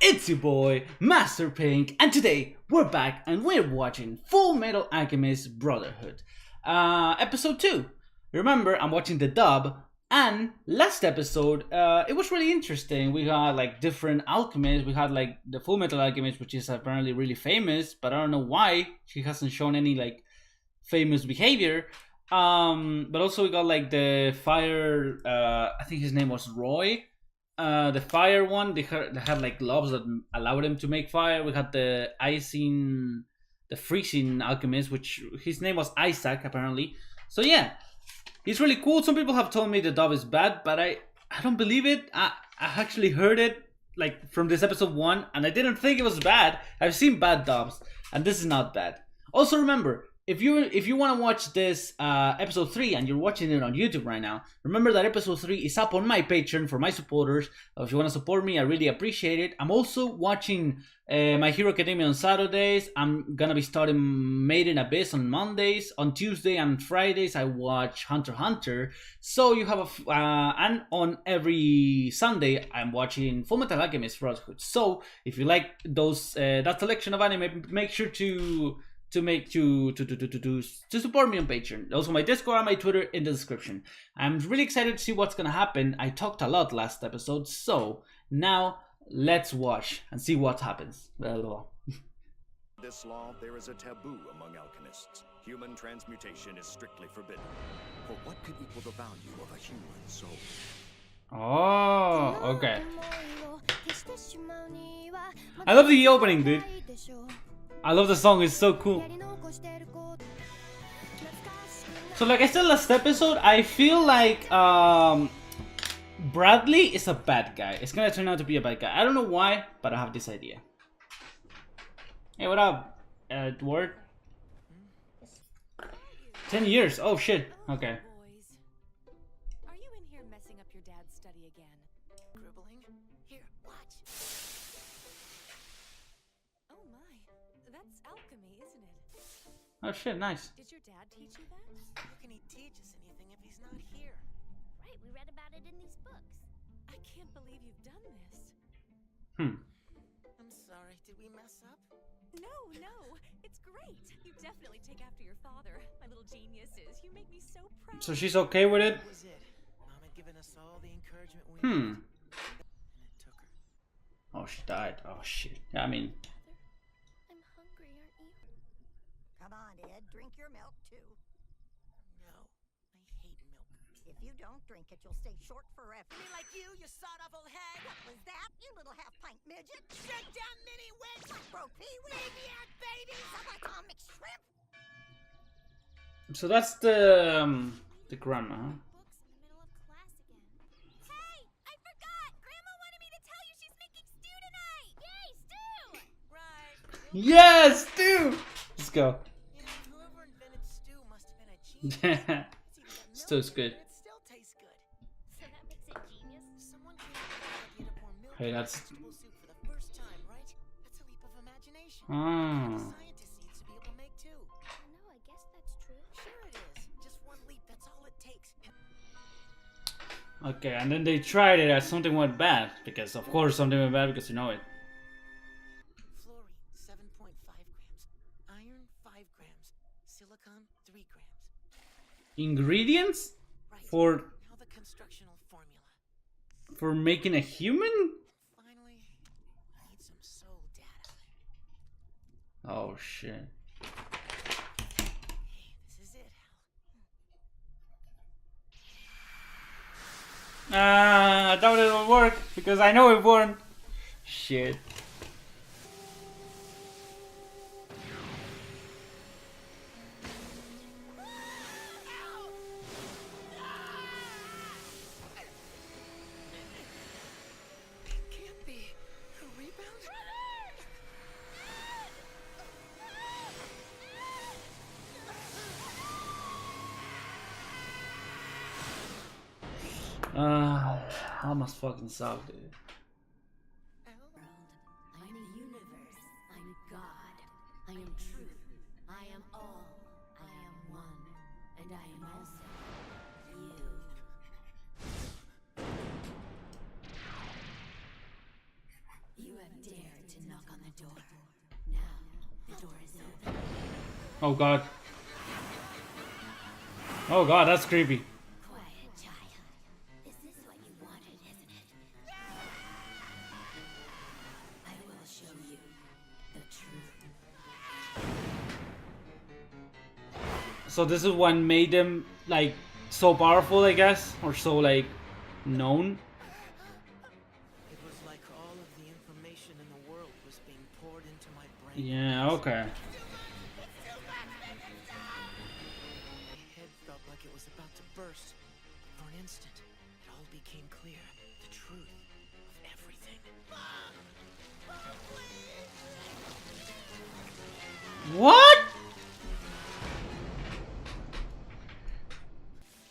It's your boy, Master Pink, and today we're back and we're watching Fullmetal Alchemist Brotherhood. Episode 2. Remember, I'm watching the dub, and last episode, it was really interesting. We had like different alchemists. We had like the Fullmetal Alchemist, which is apparently really famous, but I don't know why she hasn't shown any like famous behavior. But also we got like the fire, I think his name was Roy, the fire one. They had like gloves that allowed him to make fire. We had the the freezing alchemist, which his name was Isaac apparently. So yeah, he's really cool. Some people have told me the dub is bad, but I don't believe it. I actually heard it like from this episode 1, and I didn't think it was bad. I've seen bad dubs, and this is not bad. Also remember, if you want to watch this episode 3 and you're watching it on YouTube right now, remember that episode 3 is up on my Patreon for my supporters. If you want to support me, I really appreciate it. I'm also watching My Hero Academia on Saturdays. I'm gonna be starting Made in Abyss on Mondays. On Tuesday and Fridays, I watch Hunter x Hunter. So you have and on every Sunday, I'm watching Fullmetal Alchemist Brotherhood. So if you like those that selection of anime, make sure to support me on Patreon. Also, my Discord and my Twitter in the description. I'm really excited to see what's gonna happen. I talked a lot last episode, so now let's watch and see what happens. This law, there is a taboo among alchemists. Human transmutation is strictly forbidden. For what could equal the value of a human soul? Oh, okay. I love the opening, dude. I love the song, it's so cool. So like I said last episode, I feel like Bradley is a bad guy. It's gonna turn out to be a bad guy. I don't know why, but I have this idea. Hey, what up, Edward? 10 years, oh shit, okay. Are you in here messing up your dad's study again? Gribbling? Here, watch. Oh my, that's alchemy, isn't it? Oh shit, nice. Did your dad teach you that? How can he teach us anything if he's not here? Right, we read about it in these books. I can't believe you've done this. Hmm. I'm sorry, did we mess up? No, it's great. You definitely take after your father. My little geniuses. You make me so proud. So she's okay with it? That was it. Mom had given us all the encouragement we Hmm. needed. And it took her. Oh, she died. Oh shit. Yeah, I mean, I'm hungry, aren't you? Come on, Ed, drink your milk too. No, I hate milk. If you don't drink it, you'll stay short forever. Me like you sawed-off old hag! What was that, you little half-pint midget? Shut down mini witch! Bro, pee-wee! Maniac babies! Subatomic shrimp! so that's the grandma, huh? Books in the middle of class again. Hey, I forgot! Grandma wanted me to tell you she's making stew tonight! Yay, stew! Right. Yes, dude. Let's go. You know, whoever invented stew must have been a genius. Stew's good. It still tastes good. So that makes it genius? Someone came up with the idea to pour milk Hey, in that's- vegetable soup for the first time, right? That's a leap of imagination. Ah. The scientist needs to be able to make too. No, I guess that's true. Sure it is. Just one leap, that's all it takes. Okay, and then they tried it as something went bad. Because, of course, something went bad because you know it. Fluorine, 7.5 grams. Iron, 5 grams. Silicon, 3 grams. Ingredients? Right. For Now the constructional formula. making a human? Finally, I need some soul data. Oh, shit. Hey, this is it, Hal. I doubt it'll work. Because I know it won't. Shit. It can't be. A rebound? That must fucking suck, dude. I'm the universe. I'm God. I am truth. I am all. I am one. And I am also you. You have dared to knock on the door. Now, the door is open. Oh god. Oh god, that's creepy. Quiet, child. Is this what you wanted, isn't it? I will show you the truth. So this is what made them like so powerful, I guess, or so like known. It was like all of the information in the world was being poured into my brain. Yeah, okay. My head felt like it was about to burst. For an instant, it all became clear. The truth of everything. What?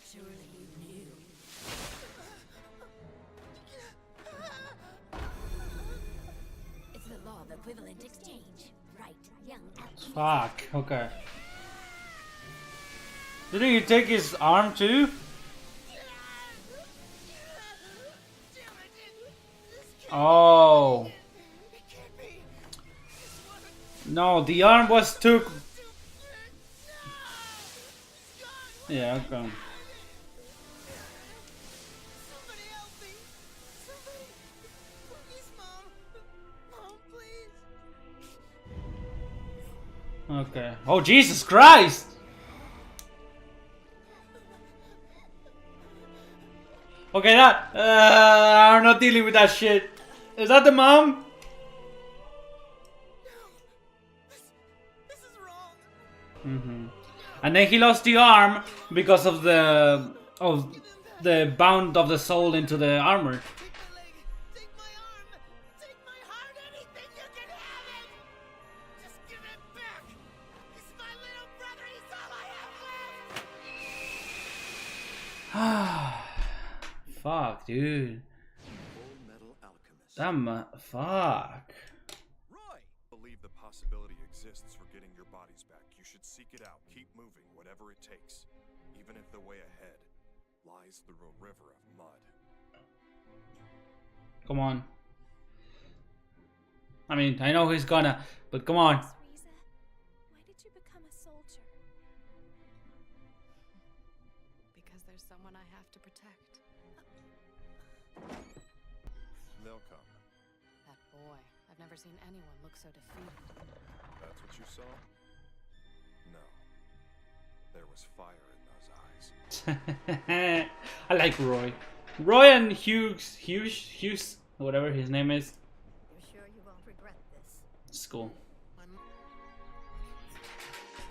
Surely you knew. It's the law of equivalent exchange. Right, young alchemist. Fuck, okay. Didn't he take his arm too? Oh. No, the arm was took. Yeah, okay. Somebody help me! Somebody! Please, Mom! Mom, please! Okay. Oh, Jesus Christ! Okay, that. I'm not dealing with that shit. Is that the mom? This is wrong! And then he lost the arm because of the bound of the soul into the armor. Take my leg! Take my arm! Take my heart! Anything you can have it! Just give it back! He's my little brother! He's all I have left! Fuck, dude. Fullmetal Alchemist. Fuck. Roy! Believe the possibility exists for getting your bodies back. You should seek it out. Keep moving, whatever it takes. Even if the way ahead lies through a river of mud. Come on. I mean, I know he's gonna, but come on. Riza, why did you become a soldier? Because there's someone I have to protect. They'll come. That boy. I've never seen anyone look so defeated. That's what you saw? No. There was fire in those eyes. I like Roy. Roy and Hughes, whatever his name is. You're sure you won't regret this? It's cool. My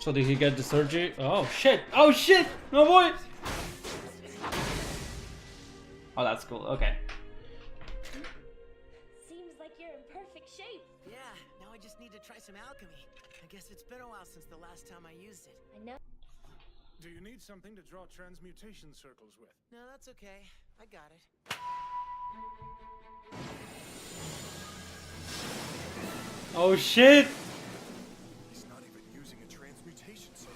So did he get the surgery? Oh shit! Oh shit! Oh boy! Oh, that's cool. Okay. Seems like you're in perfect shape. Yeah, now I just need to try some alchemy. I guess it's been a while since the last time I used it. I know. Do you need something to draw transmutation circles with? No, that's okay. I got it. Oh shit! He's not even using a transmutation circle.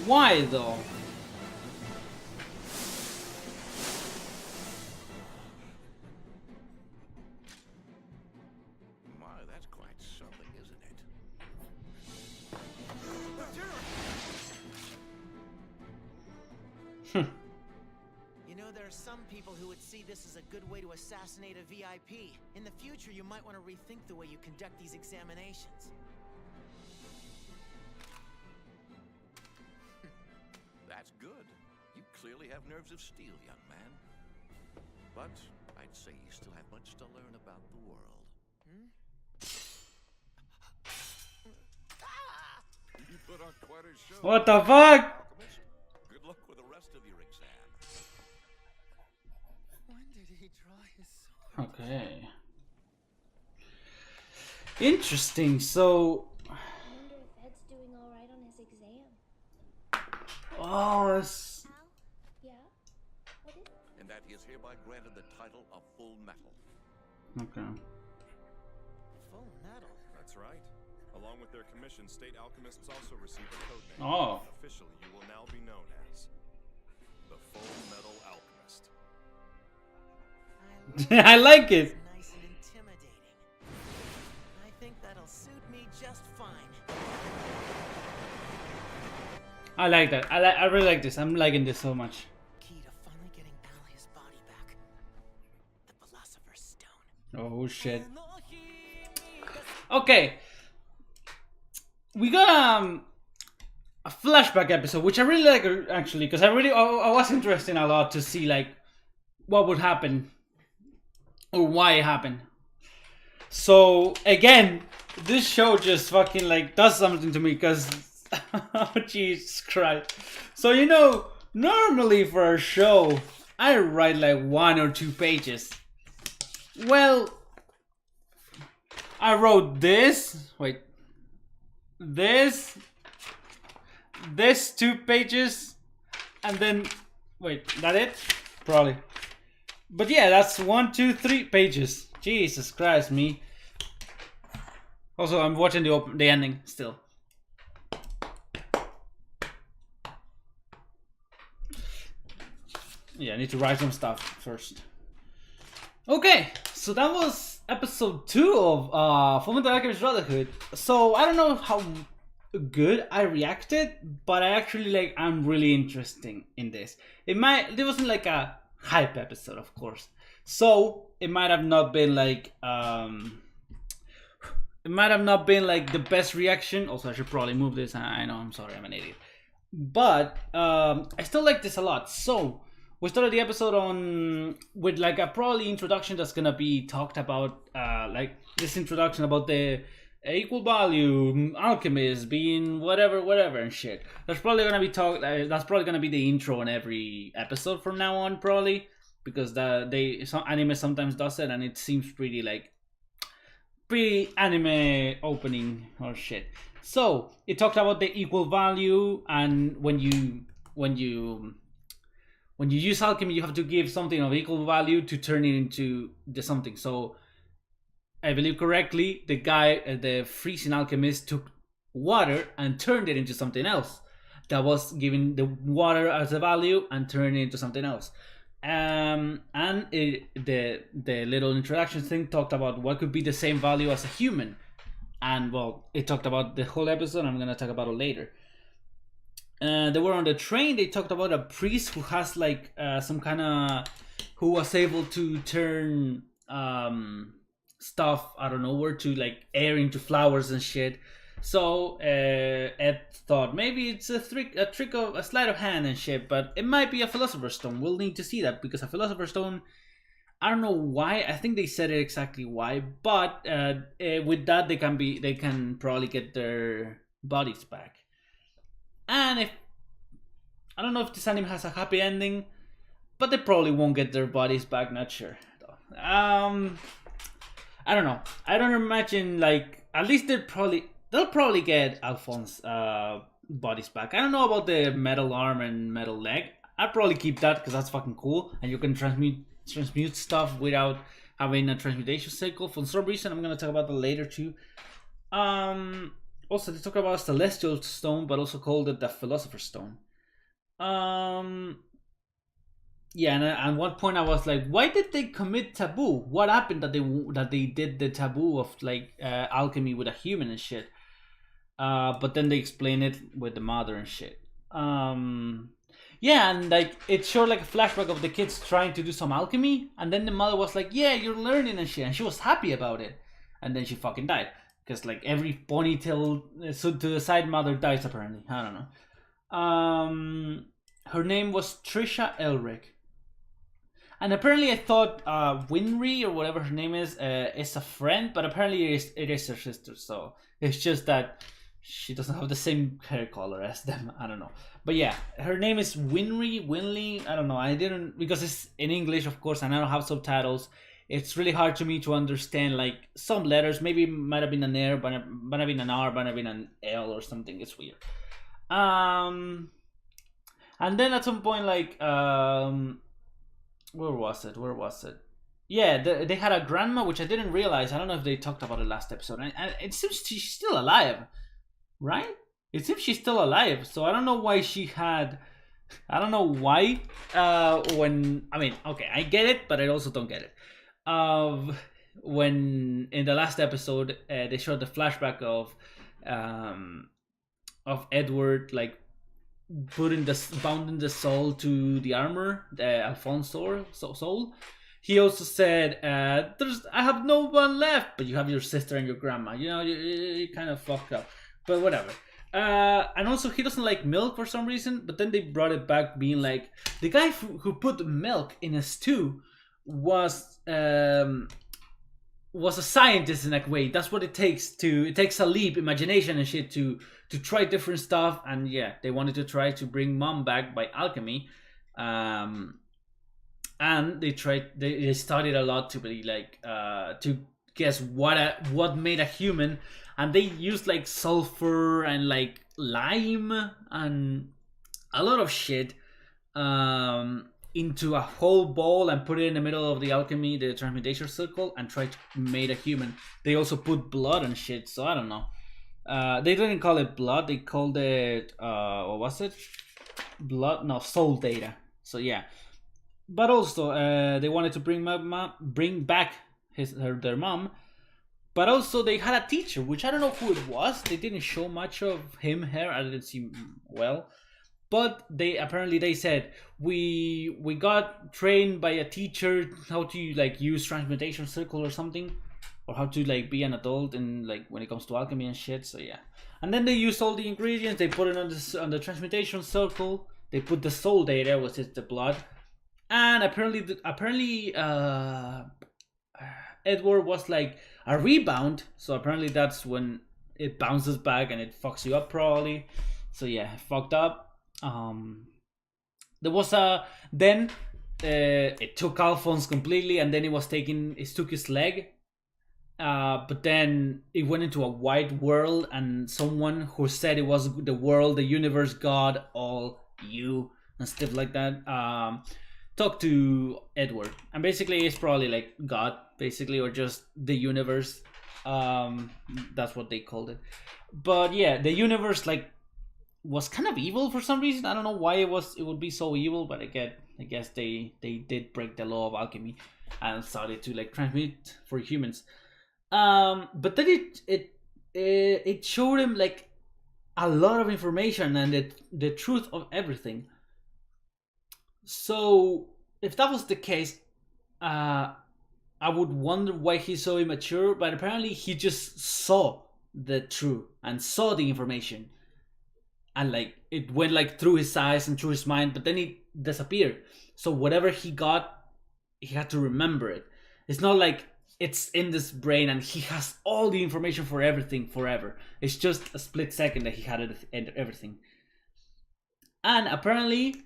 Why though? My, that's quite something, isn't it? You know, there are some people who would see this as a good way to assassinate a VIP. In the future, you might want to rethink the way you conduct these examinations. That's good. You clearly have nerves of steel, young man. But I'd say you still have much to learn about the world. You put on quite a show. What the fuck? Alchemist, good luck with the rest of your exam. When did he draw his sword? Okay. Interesting. So. I wonder if Ed's doing all right on his exam. Oh, it's. Al? Yeah? What is it? And that he is hereby granted the title of Full Metal. Okay. Full metal. That's right. Along with their commission, state alchemists also receive a code name. Oh. Officially, you will now be known as the Fullmetal Alchemist. I like it. Nice and intimidating. I like that. I really like this. I'm liking this so much. Key to finally getting Al his body back. The Philosopher's Stone. Oh shit. Okay. We got a flashback episode, which I really like actually, because I was interested a lot to see like what would happen or why it happened. So again, this show just fucking like does something to me because oh Jesus Christ. So you know, normally for a show I write like 1 or 2 pages. Well, I wrote this. Wait. This 2 pages, and then wait, that it? Probably. But yeah, that's 1, 2, 3 pages. Jesus Christ, me. Also, I'm watching the ending still. Yeah, I need to write some stuff first. Okay, so that was episode 2 of Fullmetal Alchemist Brotherhood. So I don't know how good I reacted, but I actually I'm really interested in this. There wasn't like a hype episode, of course. So it might have not been like the best reaction. Also, I should probably move this. I know, I'm sorry, I'm an idiot. But I still like this a lot. So we started the episode with like a probably introduction that's gonna be talked about, like this introduction about the equal value alchemist being whatever and shit. That's probably gonna be that's probably gonna be the intro in every episode from now on, probably, because some anime sometimes does it, and it seems pretty anime opening or shit. So it talked about the equal value, and when you use alchemy, you have to give something of equal value to turn it into something. So I believe correctly, the guy, the freezing alchemist, took water and turned it into something else. That was giving the water as a value and turning it into something else. And the little introduction thing talked about what could be the same value as a human. And well, it talked about the whole episode. I'm gonna talk about it later. They were on the train. They talked about a priest who has like some kind of, who was able to turn stuff out of nowhere to like air into flowers and shit. So Ed thought maybe it's a sleight of hand and shit, but it might be a philosopher's stone. We'll need to see that, because a philosopher's stone, I don't know why. I think they said it exactly why, but with that they can probably get their bodies back. And I don't know if this anime has a happy ending, but they probably won't get their bodies back. Not sure. I don't know. I don't imagine, like, at least they'll probably get Alphonse's bodies back. I don't know about the metal arm and metal leg. I'd probably keep that because that's fucking cool, and you can transmute stuff without having a transmutation cycle. For some reason, I'm gonna talk about that later too. Also, they talk about Celestial Stone, but also called it the Philosopher's Stone. Yeah, and at one point I was like, why did they commit taboo? What happened that they did the taboo of like alchemy with a human and shit? But then they explain it with the mother and shit. Yeah, and like it showed like a flashback of the kids trying to do some alchemy, and then the mother was like, "Yeah, you're learning and shit," and she was happy about it, and then she fucking died. Because like every ponytail so to the side mother dies apparently. I don't know. Her name was Trisha Elric. And apparently I thought Winry or whatever her name is a friend, but apparently it is her sister. So it's just that she doesn't have the same hair color as them. I don't know. But yeah, her name is Winley. I don't know. I didn't, because it's in English, of course, and I don't have subtitles. It's really hard to me to understand like some letters. Maybe it might have been an R, but might have been an R, might have been an L or something. It's weird. And then at some point, like where was it? Yeah, they had a grandma, which I didn't realize. I don't know if they talked about it last episode. And it seems she's still alive, right? It seems she's still alive. So I don't know why she had. I don't know why. When I mean, okay, I get it, but I also don't get it. When in the last episode they showed the flashback of Edward like bounding the soul to the armor, the Alphonse soul. He also said, I have no one left, but you have your sister and your grandma. You know, you kind of fucked up, but whatever. And also, he doesn't like milk for some reason. But then they brought it back, being like the guy who put milk in a stew was a scientist in a way. That's what it takes to. It takes a leap, imagination and shit to try different stuff. And yeah, they wanted to try to bring mom back by alchemy. And they studied a lot to be like to guess what made a human, and they used like sulfur and like lime and a lot of shit into a whole bowl and put it in the middle of the alchemy, the transmutation circle, and tried to make a human. They also put blood and shit, so I don't know. They didn't call it blood, they called it what was it, blood, no, soul data. So yeah. But also, they wanted to bring back their mom. But also, they had a teacher, which I don't know who it was. They didn't show much of him here. I didn't see well. But they said we got trained by a teacher how to like use transmutation circle or something, or how to like be an adult and like when it comes to alchemy and shit. So yeah. And then they used all the ingredients. They put it on the transmutation circle. They put the soul data, which is the blood. And apparently, Edward was like a rebound. So apparently that's when it bounces back and it fucks you up probably. So yeah, fucked up. There was then it took Alphonse completely, and then it took his leg. But then it went into a white world, and someone who said it was the world, the universe, God, all you, and stuff like that. Talk to Edward, and basically it's probably like God, basically, or just the universe. That's what they called it. But yeah, the universe like was kind of evil for some reason. I don't know why it would be so evil, but I guess they did break the law of alchemy and started to like transmute for humans. But then it showed him like a lot of information and the truth of everything. So, if that was the case, I would wonder why he's so immature, but apparently he just saw the truth and saw the information. And like, it went like through his eyes and through his mind, but then it disappeared. So whatever he got, he had to remember it. It's not like it's in this brain and he has all the information for everything forever. It's just a split second that he had everything. And apparently,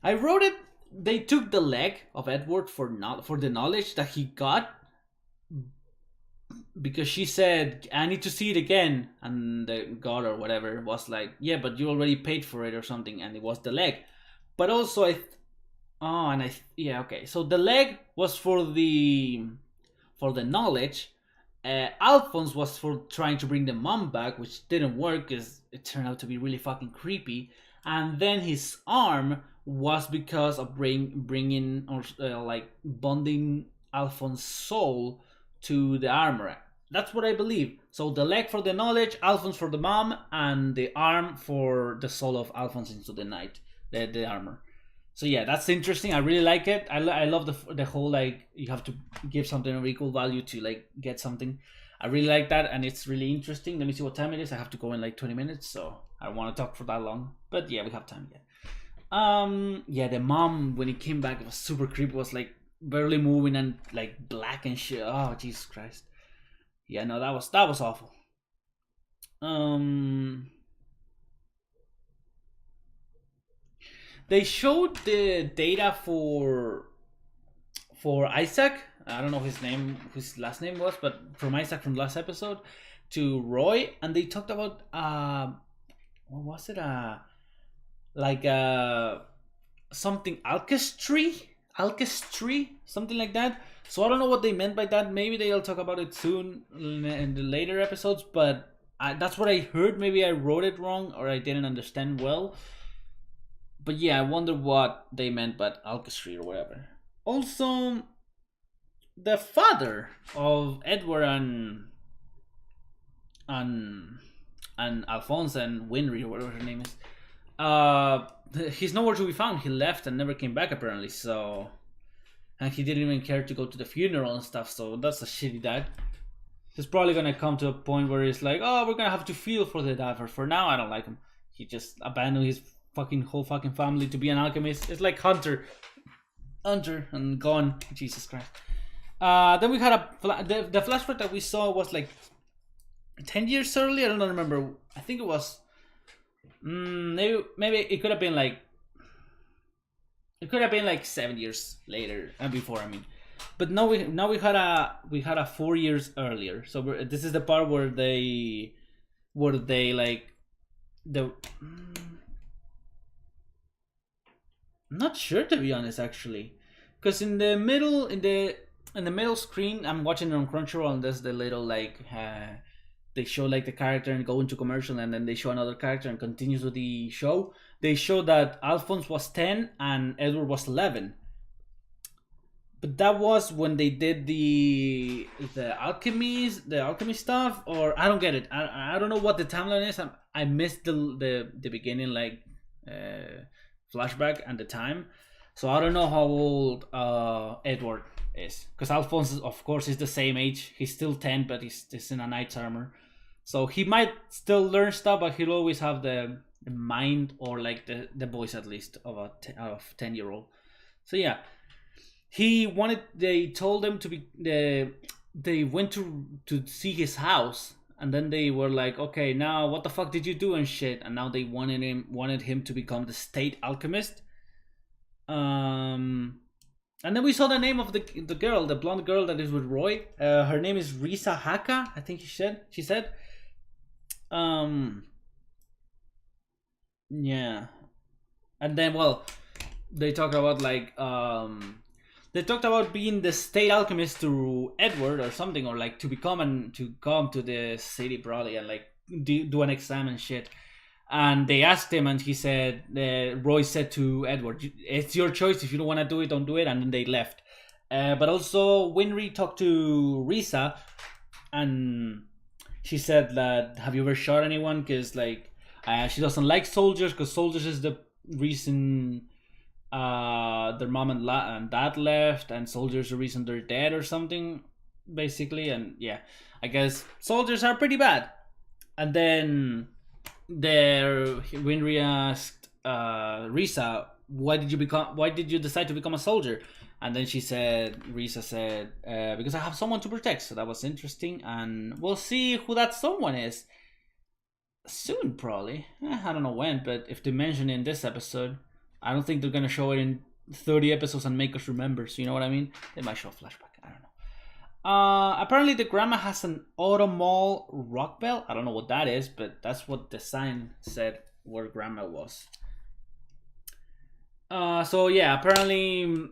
I wrote it. They took the leg of Edward for the knowledge that he got, because she said, "I need to see it again," and the god or whatever was like, "Yeah, but you already paid for it or something," and it was the leg. But also, okay. So the leg was for the knowledge. Alphonse was for trying to bring the mom back, which didn't work because it turned out to be really fucking creepy. And then his arm was because of bringing or like bonding Alphonse's soul to the armor. That's what I believe. So the leg for the knowledge, Alphonse for the mom, and the arm for the soul of Alphonse into the night, the armor. So yeah, that's interesting. I really like it. I love the whole like you have to give something of equal value to like get something. I really like that, and it's really interesting. Let me see what time it is. I have to go in like 20 minutes, so I don't want to talk for that long. But yeah, we have time yet. Yeah, the mom when it came back, it was super creepy. It was like barely moving and like black and shit. Oh Jesus Christ. Yeah, no, that was awful. They showed the data for Isaac. I don't know his last name was, but from Isaac from last episode to Roy, and they talked about what was it? Like something alchemy, something like that. So I don't know what they meant by that. Maybe they'll talk about it soon in the later episodes, but that's what I heard. Maybe I wrote it wrong or I didn't understand well. But yeah, I wonder what they meant by alchemy or whatever. Also, the father of Edward and and Alphonse and Winry or whatever her name is. He's nowhere to be found. He left and never came back apparently. So, and he didn't even care to go to the funeral and stuff. So that's a shitty dad. He's probably gonna come to a point where he's like, oh, we're gonna have to feel for the dad. For now, I don't like him. He just abandoned his whole fucking family to be an alchemist. It's like Hunter and gone. Jesus Christ. Then we had the flashback that we saw was like 10 years earlier. I don't remember. I think it was maybe it could have been like 7 years later and before. I mean, but now we had a 4 years earlier. So this is the part where they like the. I'm not sure, to be honest, actually, because in the middle screen, I'm watching it on Crunchyroll, and there's the little like they show like the character and go into commercial, and then they show another character and continues with the show. They show that Alphonse was 10 and Edward was 11, but that was when they did the alchemy stuff, or I don't get it. I don't know what the timeline is. I missed the beginning like flashback and the time, so I don't know how old Edward is, because Alphonse of course is the same age. He's still 10, but he's in a knight's armor, so he might still learn stuff, but he'll always have the mind, or like the voice at least of a 10-year-old. So yeah, they told him to be they went to see his house, and then they were like, okay, now what the fuck did you do and shit, and now they wanted him to become the state alchemist. And then we saw the name of the girl, the blonde girl that is with Roy. Her name is Risa Haka, I think she said. Yeah. And then, well, they talked about like they talked about being the state alchemist to Edward or something, or like to come to the city probably and like do an exam and shit. And they asked him, and he said, Roy said to Edward, it's your choice. If you don't want to do it, don't do it. And then they left. But also, Winry talked to Risa, and she said that, have you ever shot anyone? Because like she doesn't like soldiers, because soldiers is the reason their mom and dad left, and soldiers are the reason they're dead or something, basically. And yeah, I guess soldiers are pretty bad. And then Winry asked Risa, why did you decide to become a soldier? And then Risa said, because I have someone to protect. So that was interesting, and we'll see who that someone is soon, probably. I don't know when, but if they mention it in this episode, I don't think they're gonna show it in 30 episodes and make us remember. So you know what I mean? They might show a flashback. I don't know. Apparently the grandma has an Automall rock bell. I don't know what that is, but that's what the sign said where grandma was. So yeah, apparently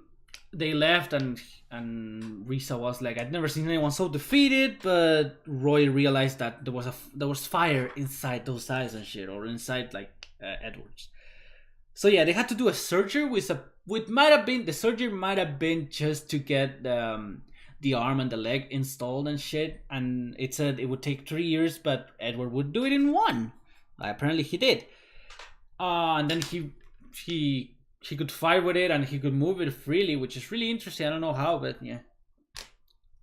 they left, and Risa was like, I'd never seen anyone so defeated, but Roy realized that there was fire inside those eyes and shit, or inside like Edward's. So yeah, they had to do a surgery the surgery might have been just to get the arm and the leg installed and shit, and it said it would take 3 years, but Edward would do it in 1. Apparently he did. And then he could fight with it, and he could move it freely, which is really interesting. I don't know how, but yeah.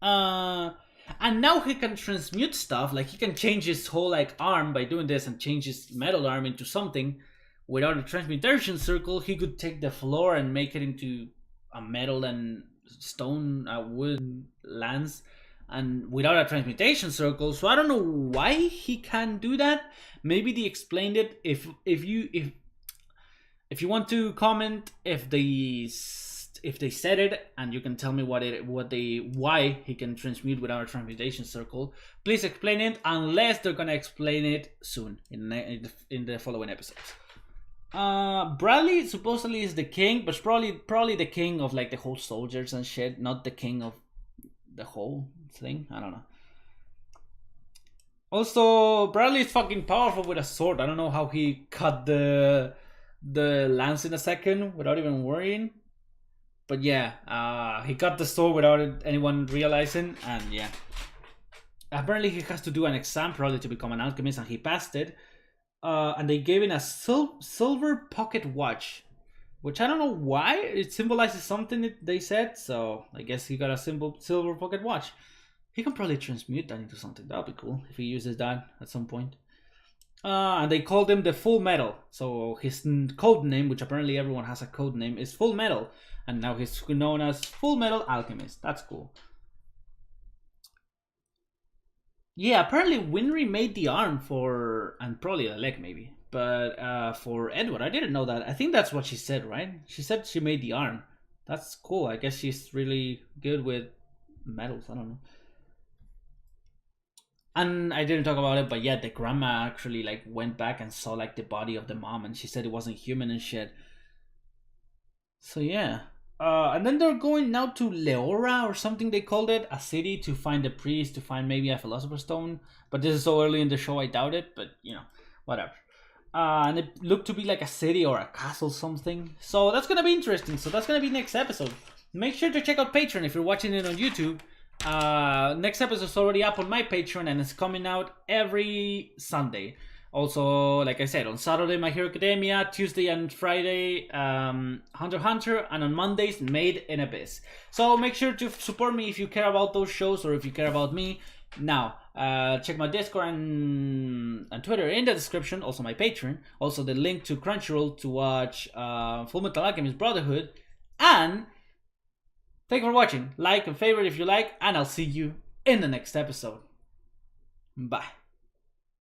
And now he can transmute stuff. Like he can change his whole like arm by doing this, and change his metal arm into something. Without a transmutation circle, he could take the floor and make it into a metal and stone, wood lance, and without a transmutation circle. So I don't know why he can do that. Maybe they explained it. If you want to comment if they said it, and you can tell me why he can transmute without a transmutation circle, please explain it, unless they're gonna explain it soon in the following episodes. Bradley supposedly is the king, but probably the king of like the whole soldiers and shit, not the king of the whole thing. I don't know. Also, Bradley is fucking powerful with a sword. I don't know how he cut the lance in a second without even worrying. But yeah, he cut the sword without anyone realizing, and yeah. apparently he has to do an exam probably to become an alchemist, and he passed it. And they gave him a silver pocket watch, which I don't know why. It symbolizes something that they said, so I guess he got a silver pocket watch. He can probably transmute that into something. That'll be cool if he uses that at some point. And they called him the Fullmetal. So his code name, which apparently everyone has a code name, is Fullmetal. And now he's known as Fullmetal Alchemist. That's cool. Yeah, apparently Winry made the arm for, and probably the leg maybe, but for Edward. I didn't know that. I think that's what she said, right? She said she made the arm. That's cool. I guess she's really good with metals. I don't know. And I didn't talk about it, but yeah, the grandma actually like went back and saw like the body of the mom, and she said it wasn't human and shit. So yeah. And then they're going now to Leora or something they called it, a city, to find a priest, to find maybe a philosopher's stone. But this is so early in the show, I doubt it. But you know, whatever. And it looked to be like a city or a castle, something. So that's gonna be interesting. So that's gonna be next episode. Make sure to check out Patreon if you're watching it on YouTube. Next episode is already up on my Patreon and it's coming out every Sunday. Also, like I said, on Saturday, My Hero Academia, Tuesday and Friday, Hunter x Hunter, and on Mondays, Made in Abyss. So make sure to support me if you care about those shows or if you care about me. Now, check my Discord and Twitter in the description, also my Patreon, also the link to Crunchyroll to watch Fullmetal Alchemist Brotherhood, and thank you for watching. Like and favorite if you like, and I'll see you in the next episode. Bye.